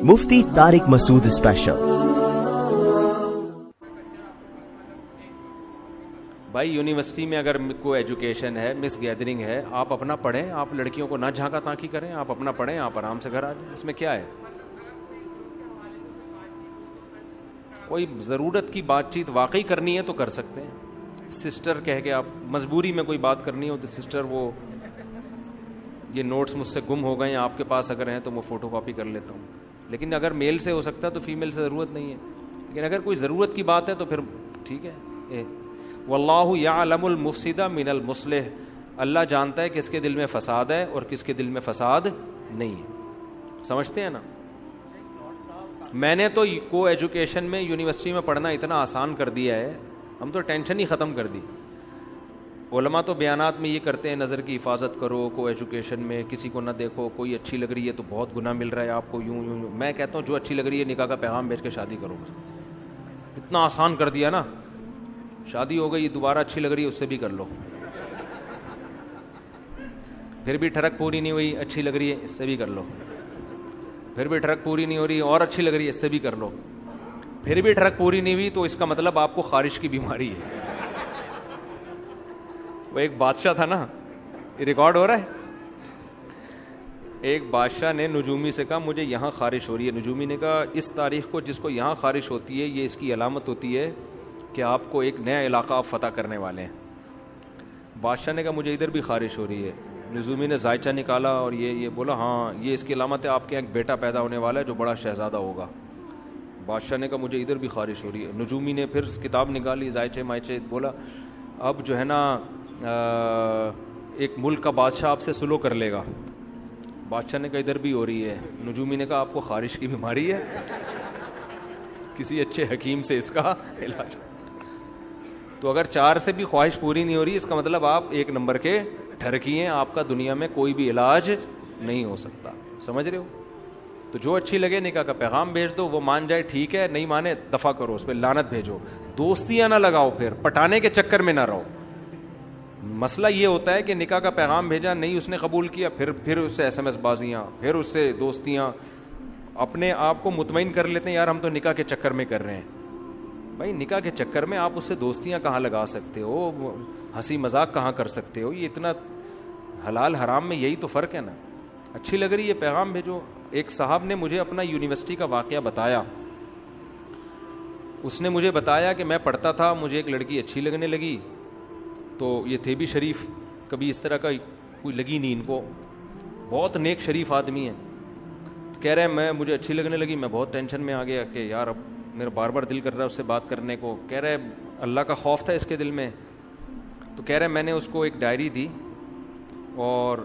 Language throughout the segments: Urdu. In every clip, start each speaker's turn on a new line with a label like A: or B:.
A: مفتی طارق مسعود اسپیشل۔
B: بھائی یونیورسٹی میں اگر کوئی ایجوکیشن ہے، مس گیدرنگ ہے، آپ اپنا پڑھیں، آپ لڑکیوں کو نہ جھانکا تانکی کریں، آپ اپنا پڑھیں، آپ آرام سے گھر آ جائیں، اس میں کیا ہے؟ کوئی ضرورت کی بات چیت واقعی کرنی ہے تو کر سکتے ہیں، سسٹر کہہ کے آپ مجبوری میں کوئی بات کرنی ہو تو سسٹر وہ یہ نوٹس مجھ سے گم ہو گئے ہیں، آپ کے پاس اگر ہیں تو میں فوٹو کاپی کر لیتا ہوں، لیکن اگر میل سے ہو سکتا ہے تو فیمیل سے ضرورت نہیں ہے، لیکن اگر کوئی ضرورت کی بات ہے تو پھر ٹھیک ہے۔ واللہ یعلم المفسد من المصلح، اللہ جانتا ہے کس کے دل میں فساد ہے اور کس کے دل میں فساد نہیں ہے، سمجھتے ہیں نا؟ میں نے تو کو ایجوکیشن میں یونیورسٹی میں پڑھنا اتنا آسان کر دیا ہے، ہم تو ٹینشن ہی ختم کر دی۔ علماء تو بیانات میں یہ کرتے ہیں نظر کی حفاظت کرو، کو ایجوکیشن میں کسی کو نہ دیکھو، کوئی اچھی لگ رہی ہے تو بہت گناہ مل رہا ہے آپ کو، یوں یوں یوں۔ میں کہتا ہوں جو اچھی لگ رہی ہے نکاح کا پیغام بھیج کے شادی کرو، اتنا آسان کر دیا نا، شادی ہو گئی، دوبارہ اچھی لگ رہی ہے اس سے بھی کر لو، پھر بھی ٹھڑک پوری نہیں ہوئی، اچھی لگ رہی ہے اس سے بھی کر لو، پھر بھی ٹھڑک پوری نہیں ہو رہی اور اچھی لگ رہی ہے اس سے بھی کر لو، پھر بھی ٹھڑک پوری نہیں ہوئی تو اس کا مطلب آپ کو خارش کی بیماری ہے۔ وہ ایک بادشاہ تھا نا، یہ ریکارڈ ہو رہا ہے، ایک بادشاہ نے نجومی سے کہا مجھے یہاں خارش ہو رہی ہے، نجومی نے کہا اس تاریخ کو جس کو یہاں خارش ہوتی ہے یہ اس کی علامت ہوتی ہے کہ آپ کو ایک نیا علاقہ آپ فتح کرنے والے ہیں۔ بادشاہ نے کہا مجھے ادھر بھی خارش ہو رہی ہے، نجومی نے زائچہ نکالا اور یہ بولا ہاں یہ اس کی علامت ہے، آپ کے یہاں ایک بیٹا پیدا ہونے والا ہے جو بڑا شہزادہ ہوگا۔ بادشاہ نے کہا مجھے ادھر بھی خارش ہو رہی ہے، نجومی نے پھر کتاب نکالی زائچے مائچے، بولا اب جو ہے نا ایک ملک کا بادشاہ آپ سے سلو کر لے گا۔ بادشاہ نے کہا ادھر بھی ہو رہی ہے، نجومی نے کہا آپ کو خارش کی بیماری ہے، کسی اچھے حکیم سے اس کا علاج۔ تو اگر 4 سے بھی خواہش پوری نہیں ہو رہی اس کا مطلب آپ ایک نمبر کے ٹھرکی ہیں، آپ کا دنیا میں کوئی بھی علاج نہیں ہو سکتا، سمجھ رہے ہو؟ تو جو اچھی لگے نکاح کا پیغام بھیج دو، وہ مان جائے ٹھیک ہے، نہیں مانے دفع کرو، اس پہ لعنت بھیجو، دوستیاں نہ لگاؤ، پھر پٹانے کے چکر میں نہ رہو۔ مسئلہ یہ ہوتا ہے کہ نکاح کا پیغام بھیجا نہیں اس نے قبول کیا، پھر اس سے SMS بازیاں، پھر اس سے دوستیاں، اپنے آپ کو مطمئن کر لیتے ہیں یار ہم تو نکاح کے چکر میں کر رہے ہیں۔ بھائی نکاح کے چکر میں آپ اس سے دوستیاں کہاں لگا سکتے ہو، ہنسی مذاق کہاں کر سکتے ہو؟ یہ اتنا حلال حرام میں یہی تو فرق ہے نا۔ اچھی لگ رہی ہے پیغام بھیجو۔ ایک صاحب نے مجھے اپنا یونیورسٹی کا واقعہ بتایا، اس نے مجھے بتایا کہ میں پڑھتا تھا، مجھے ایک لڑکی اچھی لگنے لگی، تو یہ تھے بھی شریف، کبھی اس طرح کا کوئی لگی نہیں ان کو، بہت نیک شریف آدمی ہیں۔ کہہ رہے ہیں مجھے اچھی لگنے لگی، میں بہت ٹینشن میں آ گیا کہ یار اب میرا بار بار دل کر رہا ہے اس سے بات کرنے کو۔ کہہ رہے اللہ کا خوف تھا اس کے دل میں، تو کہہ رہے میں نے اس کو ایک ڈائری دی اور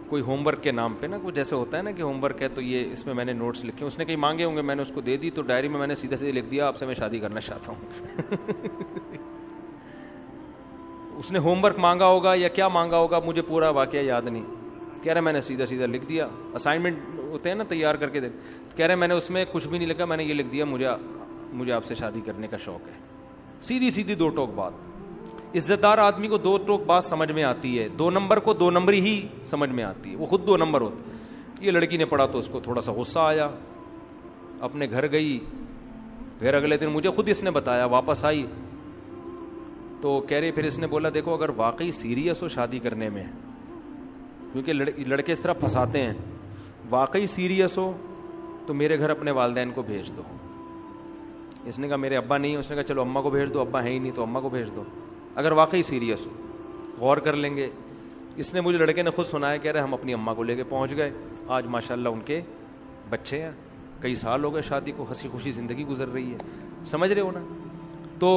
B: کوئی ہوم ورک کے نام پہ نا، کچھ جیسے ہوتا ہے نا کہ ہوم ورک ہے تو یہ اس میں میں نے نوٹس لکھے، اس نے کہیں مانگے ہوں گے، میں نے اس کو دے دی، تو ڈائری میں نے سیدھے سیدھے لکھ دیا آپ سے میں شادی کرنا چاہتا ہوں۔ اس نے ہوم ورک مانگا ہوگا یا کیا مانگا ہوگا، مجھے پورا واقعہ یاد نہیں۔ کہہ رہے میں نے سیدھا سیدھا لکھ دیا، اسائنمنٹ ہوتے ہیں نا تیار کر کے دے، کہہ رہے میں نے اس میں کچھ بھی نہیں لکھا، میں نے یہ لکھ دیا مجھے آپ سے شادی کرنے کا شوق ہے۔ سیدھی سیدھی 2 ٹوک بات۔ عزت دار آدمی کو 2 ٹوک بات سمجھ میں آتی ہے، 2 نمبر کو 2 نمبر ہی سمجھ میں آتی ہے، وہ خود 2 نمبر ہوتا۔ یہ لڑکی نے پڑھا تو اس کو تھوڑا سا غصہ آیا، اپنے گھر گئی، پھر اگلے دن مجھے خود اس نے بتایا، واپس آئی تو کہہ رہی، پھر اس نے بولا دیکھو اگر واقعی سیریس ہو شادی کرنے میں، کیونکہ لڑکے اس طرح پھنساتے ہیں، واقعی سیریس ہو تو میرے گھر اپنے والدین کو بھیج دو۔ اس نے کہا میرے ابا نہیں ہے، اس نے کہا چلو اماں کو بھیج دو، ابا ہے ہی نہیں تو اماں کو بھیج دو، اگر واقعی سیریس ہو غور کر لیں گے۔ اس نے مجھے لڑکے نے خود سنایا، کہہ رہے ہم اپنی اماں کو لے کے پہنچ گئے، آج ماشاءاللہ ان کے بچے ہیں، کئی سال ہو گئے شادی کو، ہنسی خوشی زندگی گزر رہی ہے، سمجھ رہے ہو نا؟ تو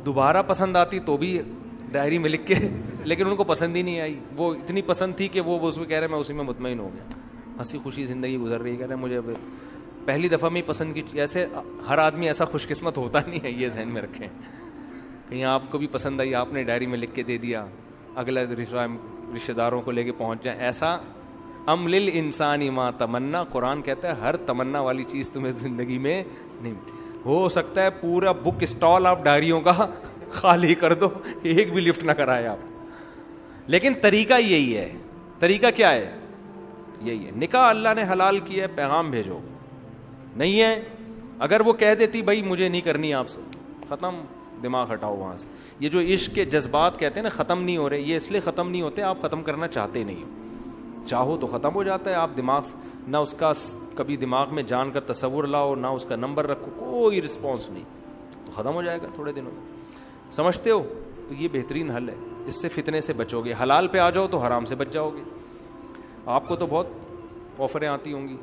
B: دوبارہ پسند آتی تو بھی ڈائری میں لکھ کے، لیکن ان کو پسند ہی نہیں آئی، وہ اتنی پسند تھی کہ وہ اس میں کہہ رہے میں اسی میں مطمئن ہو گیا، ہنسی خوشی زندگی گزر رہی ہے، کہہ رہے مجھے پہلی دفعہ میں پسند کی۔ ایسے ہر آدمی ایسا خوش قسمت ہوتا نہیں ہے، یہ ذہن میں رکھیں، کہیں آپ کو بھی پسند آئی، آپ نے ڈائری میں لکھ کے دے دیا، اگلا رشتہ داروں کو لے کے پہنچ جائیں، ایسا ام للانسان ما تمنا، قرآن کہتا ہے ہر تمنا والی چیز تمہیں زندگی میں نہیں ہو سکتا ہے، پورا بک اسٹال آپ ڈائریوں کا خالی کر دو، ایک بھی لفٹ نہ کرائے آپ، لیکن طریقہ یہی ہے۔ طریقہ کیا ہے؟ یہی ہے، نکاح اللہ نے حلال کیا ہے، پیغام بھیجو، نہیں ہے. اگر وہ کہہ دیتی بھائی مجھے نہیں کرنی آپ سے, ختم, دماغ ہٹاؤ وہاں سے. یہ جو عشق کے جذبات کہتے ہیں نا ختم نہیں ہو رہے, یہ اس لیے ختم نہیں ہوتے آپ ختم کرنا چاہتے نہیں ہو. چاہو تو ختم ہو جاتا ہے. آپ دماغ نہ اس کا کبھی دماغ میں جان کر تصور لاؤ, نہ اس کا نمبر رکھو, کوئی رسپانس نہیں, تو ختم ہو جائے گا تھوڑے دنوں میں. سمجھتے ہو؟ تو یہ بہترین حل ہے, اس سے فتنے سے بچو گے. حلال پہ آ جاؤ تو حرام سے بچ جاؤ گے. آپ کو تو بہت آفریں آتی ہوں گی.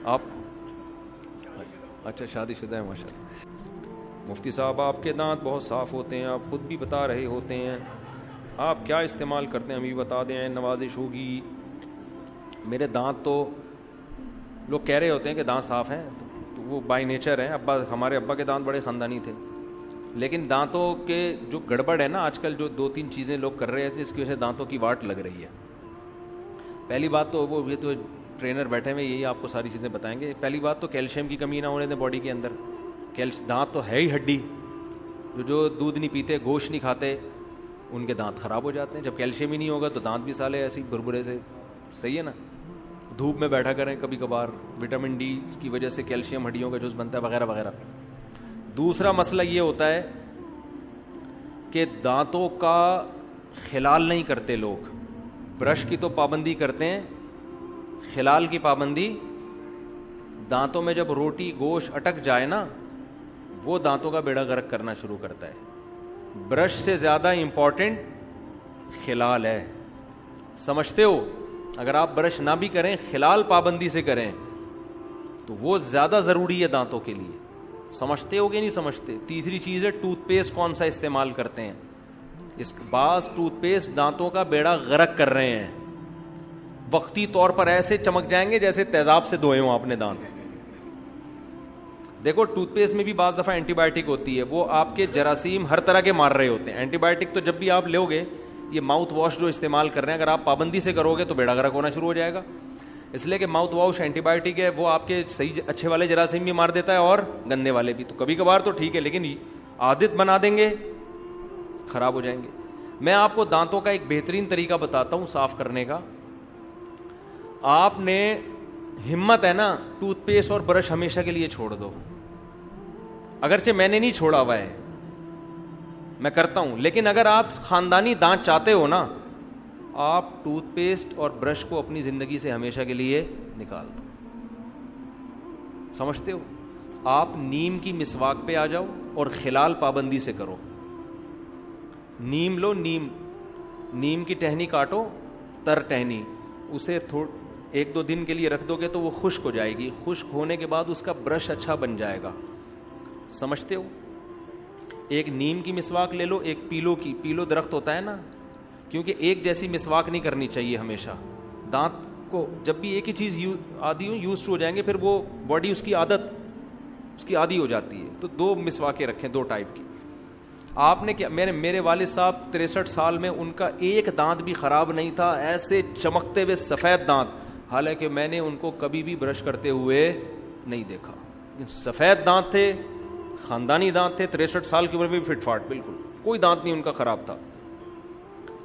B: آپ اچھا شادی شدہ ہیں ماشاء اللہ. مفتی صاحب آپ کے دانت بہت صاف ہوتے ہیں, آپ خود بھی بتا رہے ہوتے ہیں, آپ کیا استعمال کرتے ہیں ہمیں بھی بتا دیں, نوازش ہوگی. میرے دانت تو لوگ کہہ رہے ہوتے ہیں کہ دانت صاف ہیں, تو وہ بائی نیچر ہیں. ہمارے ابا کے دانت بڑے خاندانی تھے, لیکن دانتوں کے جو گڑبڑ ہے نا آج کل, جو 2-3 چیزیں لوگ کر رہے تھے, اس کی وجہ سے دانتوں کی واٹ لگ رہی ہے. پہلی بات تو وہ یہ تو ٹرینر بیٹھے ہوئے یہی آپ کو ساری چیزیں بتائیں گے. پہلی بات تو کیلشیم کی کمی نہ ہونے دیں باڈی کے اندر. دانت تو ہے ہی ہڈی. جو دودھ نہیں پیتے, گوشت نہیں کھاتے, ان کے دانت خراب ہو جاتے ہیں. جب کیلشیم ہی نہیں ہوگا تو دانت بھی سالے ایسے ہی بھربھرے سے. صحیح ہے نا. دھوپ میں بیٹھا کریں کبھی کبھار, وٹامن ڈی کی وجہ سے کیلشیم ہڈیوں کا جز بنتا ہے وغیرہ وغیرہ. دوسرا مسئلہ یہ ہوتا ہے کہ دانتوں کا خلال نہیں کرتے لوگ. برش کی تو پابندی کرتے ہیں, خلال کی پابندی. دانتوں میں جب روٹی گوشت اٹک جائے نا, وہ دانتوں کا بیڑا غرق کرنا شروع کرتا ہے. برش سے زیادہ امپورٹنٹ خلال ہے. سمجھتے ہو؟ اگر آپ برش نہ بھی کریں, خلال پابندی سے کریں, تو وہ زیادہ ضروری ہے دانتوں کے لیے. سمجھتے ہو کہ نہیں سمجھتے؟ تیسری چیز ہے ٹوتھ پیسٹ کون سا استعمال کرتے ہیں. اس بعض ٹوتھ پیسٹ دانتوں کا بیڑا غرق کر رہے ہیں. وقتی طور پر ایسے چمک جائیں گے جیسے تیزاب سے دھوئے ہوں آپ نے دانت. دیکھو ٹوتھ پیسٹ میں بھی بعض دفعہ اینٹی بایوٹک ہوتی ہے, وہ آپ کے جراثیم ہر طرح کے مار رہے ہوتے ہیں. اینٹی بایوٹک تو جب بھی آپ لو گے, یہ ماؤتھ واش جو استعمال کر رہے ہیں, اگر آپ پابندی سے کرو گے تو بیڑا غرق ہونا شروع ہو جائے گا. اس لیے کہ ماؤتھ واش اینٹی بایوٹک ہے, وہ آپ کے صحیح اچھے والے جراثیم بھی مار دیتا ہے اور گندے والے بھی. تو کبھی کبھار تو ٹھیک ہے, لیکن عادت بنا دیں گے خراب ہو جائیں گے. میں آپ کو دانتوں کا ایک بہترین طریقہ بتاتا ہوں صاف کرنے کا. آپ نے ہمت ہے نا, ٹوتھ پیسٹ اور برش ہمیشہ کے لیے چھوڑ دو. اگرچہ میں نے نہیں چھوڑا ہوا ہے, میں کرتا ہوں, لیکن اگر آپ خاندانی دانت چاہتے ہو نا, آپ ٹوتھ پیسٹ اور برش کو اپنی زندگی سے ہمیشہ کے لیے نکال دو. سمجھتے ہو؟ آپ نیم کی مسواک پہ آ جاؤ اور خلال پابندی سے کرو. نیم لو, نیم کی ٹہنی کاٹو, تر ٹہنی, اسے 1-2 دن کے لیے رکھ دو گے تو وہ خشک ہو جائے گی. خشک ہونے کے بعد اس کا برش اچھا بن جائے گا. سمجھتے ہو؟ ایک نیم کی مسواک لے لو, ایک پیلو کی. پیلو درخت ہوتا ہے نا, کیونکہ ایک جیسی مسواک نہیں کرنی چاہیے ہمیشہ. دانت کو جب بھی ایک ہی چیز یوز ہو جائیں گے, پھر وہ باڈی اس کی عادی ہو جاتی ہے. تو 2 مسواکیں رکھیں, 2 ٹائپ کی. آپ نے کیا, میرے والد صاحب 63 سال میں ان کا ایک دانت بھی خراب نہیں تھا, ایسے چمکتے ہوئے سفید دانت, حالانکہ میں نے ان کو کبھی بھی برش کرتے ہوئے نہیں دیکھا. سفید دانت تھے, خاندانی دانت تھے, 63 سال کی عمر میں بھی فٹ فاٹ, بالکل کوئی دانت نہیں ان کا خراب تھا.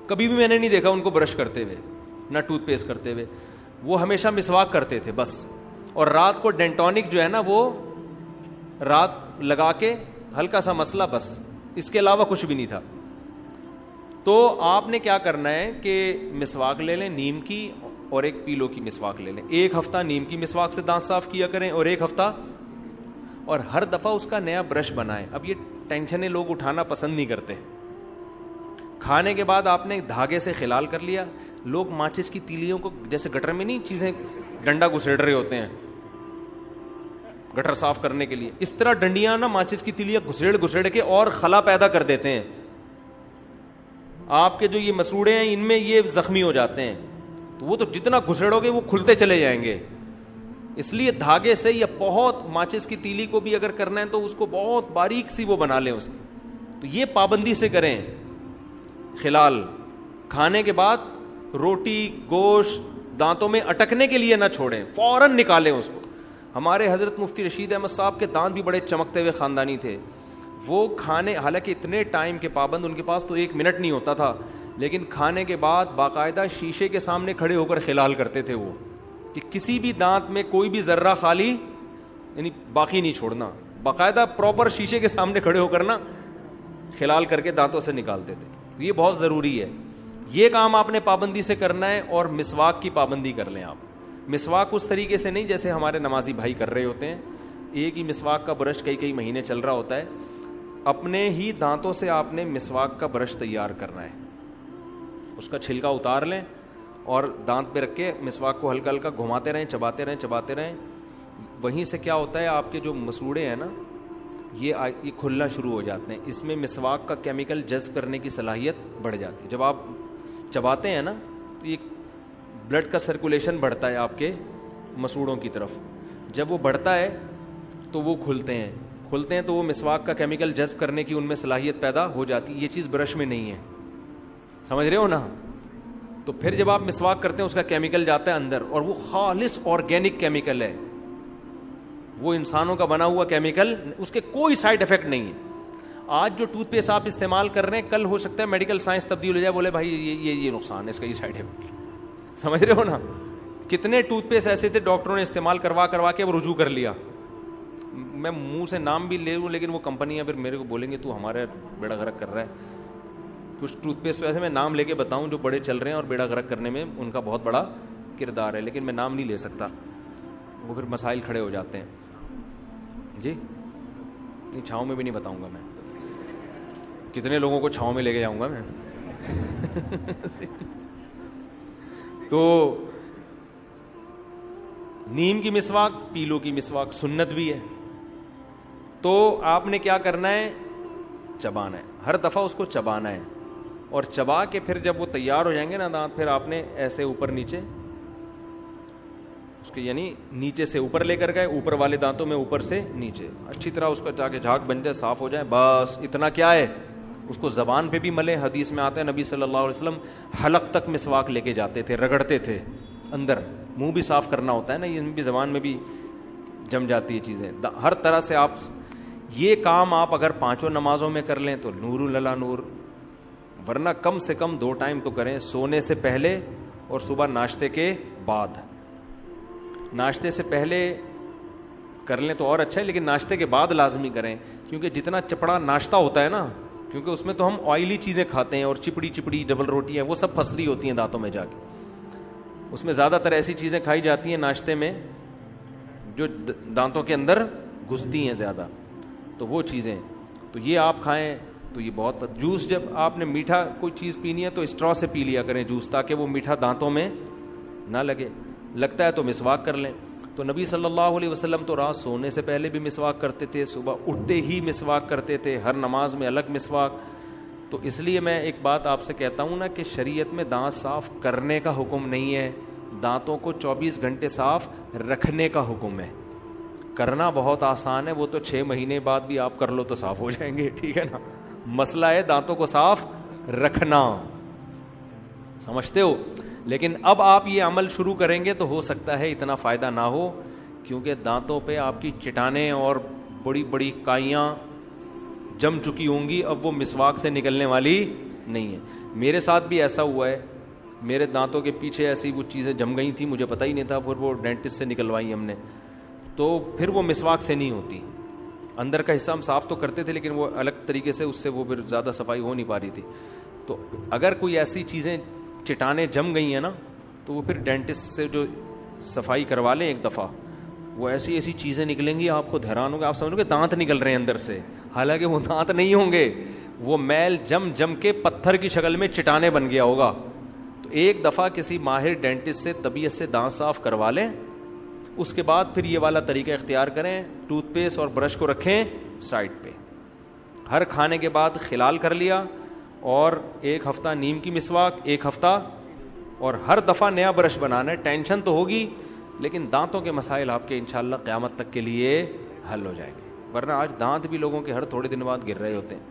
B: کبھی بھی میں نے نہیں دیکھا ان کو برش کرتے ہوئے, نہ ٹوتھ پیسٹ کرتے ہوئے. وہ ہمیشہ مسواک کرتے تھے بس, اور رات کو ڈینٹونک جو ہے نا وہ رات لگا کے ہلکا سا مسئلہ, بس اس کے علاوہ کچھ بھی نہیں تھا. تو آپ نے کیا کرنا ہے کہ مسواک لے لیں نیم کی, اور ایک پیلو کی مسواک لے لیں. 1 ہفتہ نیم کی مسواک سے دانت صاف کیا کریں, اور 1 ہفتہ, اور ہر دفعہ اس کا نیا برش بنائیں. اب یہ ٹینشنیں لوگ اٹھانا پسند نہیں کرتے. کھانے کے بعد آپ نے دھاگے سے خلال کر لیا. لوگ ماچس کی تیلیوں کو جیسے گٹر میں نہیں چیزیں ڈنڈا گھسیڑ رہے ہوتے ہیں گٹر صاف کرنے کے لیے, اس طرح ڈنڈیاں نا ماچس کی تیلیاں گھسیڑ کے اور خلا پیدا کر دیتے ہیں. آپ کے جو یہ مسوڑے ہیں ان میں یہ زخمی ہو جاتے ہیں, تو وہ تو جتنا گھسیڑو گے وہ کھلتے چلے جائیں گے. اس لیے دھاگے سے یا بہت ماچس کی تیلی کو بھی اگر کرنا ہے تو اس کو بہت باریک سی وہ بنا لیں اس کی. تو یہ پابندی سے کریں. خلال کھانے کے بعد روٹی گوشت دانتوں میں اٹکنے کے لیے نہ چھوڑیں, فوراً نکالیں اس کو. ہمارے حضرت مفتی رشید احمد صاحب کے دانت بھی بڑے چمکتے ہوئے خاندانی تھے. وہ کھانے, حالانکہ اتنے ٹائم کے پابند, ان کے پاس تو 1 منٹ نہیں ہوتا تھا, لیکن کھانے کے بعد باقاعدہ شیشے کے سامنے کھڑے ہو کر خلال کرتے تھے وہ, کہ کسی بھی دانت میں کوئی بھی ذرہ خالی یعنی باقی نہیں چھوڑنا, باقاعدہ پراپر شیشے کے سامنے کھڑے ہو کر نا خلال کر کے دانتوں سے نکالتے تھے. تو یہ بہت ضروری ہے, یہ کام آپ نے پابندی سے کرنا ہے. اور مسواک کی پابندی کر لیں آپ. مسواک اس طریقے سے نہیں جیسے ہمارے نمازی بھائی کر رہے ہوتے ہیں, ایک ہی مسواک کا برش کئی مہینے چل رہا ہوتا ہے. اپنے ہی دانتوں سے آپ نے مسواک کا برش تیار کرنا ہے, اس کا چھلکا اتار لیں اور دانت پہ رکھ کے مسواک کو ہلکا ہلکا گھماتے رہیں, چباتے رہیں. وہیں سے کیا ہوتا ہے, آپ کے جو مسوڑے ہیں نا یہ کھلنا شروع ہو جاتے ہیں. اس میں مسواک کا کیمیکل جذب کرنے کی صلاحیت بڑھ جاتی ہے. جب آپ چباتے ہیں نا تو یہ بلڈ کا سرکولیشن بڑھتا ہے آپ کے مسوڑوں کی طرف. جب وہ بڑھتا ہے تو وہ کھلتے ہیں تو وہ مسواک کا کیمیکل جذب کرنے کی ان میں صلاحیت پیدا ہو جاتی ہے. یہ چیز برش میں نہیں ہے, سمجھ رہے ہو نا. تو پھر جب آپ مسواک کرتے ہیں اس کا کیمیکل جاتا ہے اندر, اور وہ خالص آرگینک کیمیکل ہے, وہ انسانوں کا بنا ہوا کیمیکل, اس کے کوئی سائڈ افیکٹ نہیں ہے. آج جو ٹوتھ پیسٹ آپ استعمال کر رہے ہیں, کل ہو سکتا ہے میڈیکل سائنس تبدیل ہو جائے, بولے بھائی یہ نقصان ہے اس کا, یہ سائڈ افیکٹ. سمجھ رہے ہو نا. کتنے ٹوتھ پیسٹ ایسے تھے ڈاکٹروں نے استعمال کروا کے وہ رجوع کر لیا. میں منہ سے نام بھی لے لوں لیکن وہ کمپنیاں پھر میرے کو بولیں گے تو ہمارے بیڑا غرق کر رہا ہے. کچھ ٹوتھ پیسٹ ایسے میں نام لے کے بتاؤں جو بڑے چل رہے ہیں اور بیڑا غرق کرنے میں ان کا بہت بڑا کردار ہے, لیکن میں نام نہیں لے سکتا, وہ پھر مسائل کھڑے ہو جاتے ہیں. جی نہیں, چھاؤں میں بھی نہیں بتاؤں گا میں, کتنے لوگوں کو چھاؤں میں لے کے جاؤں گا میں. تو نیم کی مسواک, پیلو کی مسواک سنت بھی ہے. تو آپ نے کیا کرنا ہے, چبانا ہے, ہر دفعہ اس کو چبانا ہے, اور چبا کے پھر جب وہ تیار ہو جائیں گے نا دانت, پھر آپ نے ایسے اوپر نیچے اس کے, یعنی نیچے سے اوپر لے کر گئے, اوپر والے دانتوں میں اوپر سے نیچے اچھی طرح اس کا جا کے جھاگ بن جائے, صاف ہو جائے, بس اتنا کیا ہے. اس کو زبان پہ بھی ملے, حدیث میں آتا ہے نبی صلی اللہ علیہ وسلم حلق تک مسواک لے کے جاتے تھے, رگڑتے تھے اندر. منہ بھی صاف کرنا ہوتا ہے نا, یہ بھی زبان میں بھی جم جاتی ہے چیزیں. ہر طرح سے آپ یہ کام آپ اگر 5 نمازوں میں کر لیں تو نور للہ نور, ورنہ کم سے کم 2 ٹائم تو کریں, سونے سے پہلے اور صبح ناشتے کے بعد. ناشتے سے پہلے کر لیں تو اور اچھا ہے, لیکن ناشتے کے بعد لازمی کریں, کیونکہ جتنا چپڑا ناشتہ ہوتا ہے نا, کیونکہ اس میں تو ہم آئلی چیزیں کھاتے ہیں اور چپڑی ڈبل روٹی ہیں, وہ سب پھس رہی ہوتی ہیں دانتوں میں جا کے. اس میں زیادہ تر ایسی چیزیں کھائی جاتی ہیں ناشتے میں جو دانتوں کے اندر گھستی ہیں زیادہ, تو وہ چیزیں تو یہ آپ کھائیں تو یہ بہت. جوس جب آپ نے میٹھا کوئی چیز پینی ہے تو اسٹرا سے پی لیا کریں جوس, تاکہ وہ میٹھا دانتوں میں نہ لگے. لگتا ہے تو مسواک کر لیں. تو نبی صلی اللہ علیہ وسلم تو رات سونے سے پہلے بھی مسواک کرتے تھے, صبح اٹھتے ہی مسواک کرتے تھے, ہر نماز میں الگ مسواک. تو اس لیے میں ایک بات آپ سے کہتا ہوں نا کہ شریعت میں دانت صاف کرنے کا حکم نہیں ہے, دانتوں کو 24 گھنٹے صاف رکھنے کا حکم ہے. کرنا بہت آسان ہے, وہ تو 6 مہینے بعد بھی آپ کر لو تو صاف ہو جائیں گے, ٹھیک ہے نا. مسئلہ ہے دانتوں کو صاف رکھنا, سمجھتے ہو. لیکن اب آپ یہ عمل شروع کریں گے تو ہو سکتا ہے اتنا فائدہ نہ ہو, کیونکہ دانتوں پہ آپ کی چٹانیں اور بڑی بڑی کائیاں جم چکی ہوں گی, اب وہ مسواک سے نکلنے والی نہیں ہے. میرے ساتھ بھی ایسا ہوا ہے, میرے دانتوں کے پیچھے ایسی وہ چیزیں جم گئی تھیں, مجھے پتہ ہی نہیں تھا, پھر وہ ڈینٹسٹ سے نکلوائی ہم نے, تو پھر وہ مسواک سے نہیں ہوتی. اندر کا حصہ ہم صاف تو کرتے تھے لیکن وہ الگ طریقے سے, اس سے وہ پھر زیادہ صفائی ہو نہیں پا رہی تھی. تو اگر کوئی ایسی چیزیں چٹانیں جم گئی ہیں نا, تو وہ پھر ڈینٹسٹ سے جو صفائی کروا لیں ایک دفعہ, وہ ایسی چیزیں نکلیں گی آپ خود حیران ہوں گے, آپ سمجھو گے دانت نکل رہے ہیں اندر سے, حالانکہ وہ دانت نہیں ہوں گے, وہ میل جم کے پتھر کی شکل میں چٹانیں بن گیا ہوگا. تو ایک دفعہ کسی ماہر ڈینٹسٹ سے طبیعت سے دانت صاف کروا لیں, اس کے بعد پھر یہ والا طریقہ اختیار کریں, ٹوتھ پیسٹ اور برش کو رکھیں سائڈ پہ, ہر کھانے کے بعد خلال کر لیا, اور 1 ہفتہ نیم کی مسواک, 1 ہفتہ, اور ہر دفعہ نیا برش بنانا ہے. ٹینشن تو ہوگی لیکن دانتوں کے مسائل آپ کے انشاءاللہ قیامت تک کے لیے حل ہو جائیں گے, ورنہ آج دانت بھی لوگوں کے ہر تھوڑے دن بعد گر رہے ہوتے ہیں.